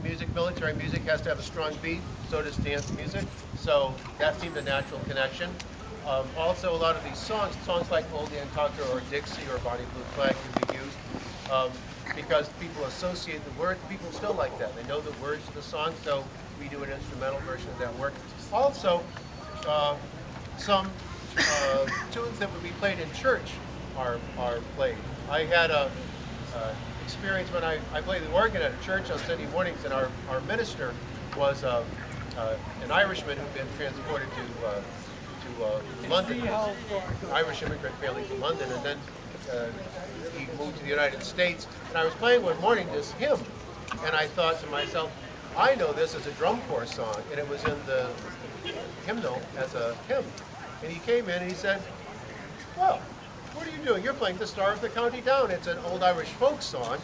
music, military music, has to have a strong beat. So does dance music. So that seemed a natural connection. Also, a lot of these songs like Old Nantucket or Dixie or Bonnie Blue Flag can be used because people associate the word. People still like that. They know the words to the song, so we do an instrumental version of that work. Also, some tunes that would be played in church are played. I had a experience when I played the organ at a church on Sunday mornings, and our minister was an Irishman who'd been transported to London, Irish immigrant family from London, and then he moved to the United States. And I was playing one morning this hymn, and I thought to myself, I know this as a drum corps song, and it was in the hymnal as a hymn. And he came in and he said, well, what are you doing? You're playing the Star of the County Down. It's an old Irish folk song.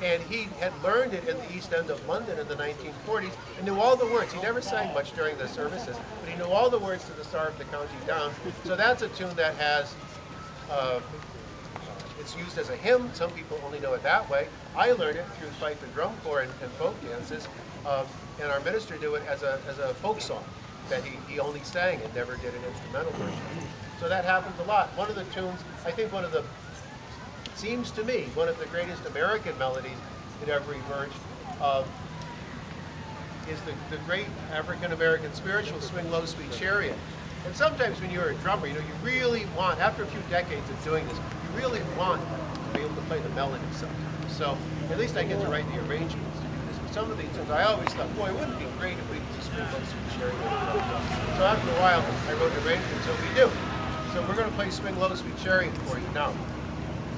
And he had learned it in the East End of London in the 1940s and knew all the words. He never sang much during the services, but he knew all the words to the Star of the County Down. So that's a tune that has, it's used as a hymn. Some people only know it that way. I learned it through fife and drum corps and folk dances, and our minister knew it as a folk song that he only sang and never did an instrumental version. So that happens a lot. One of the tunes, I think seems to me, one of the greatest American melodies that ever emerged is the great African-American spiritual, Swing Low, Sweet Chariot. And sometimes when you're a drummer, you really want, after a few decades of doing this, you really want to be able to play the melody sometimes. So at least I get to write the arrangements to do this. But some of these tunes, I always thought, boy, wouldn't it be great if we could just Swing Low, Sweet Chariot. So after a while, I wrote the arrangements, so we do. So we're going to play Swing Low, Sweet Chariot for you now.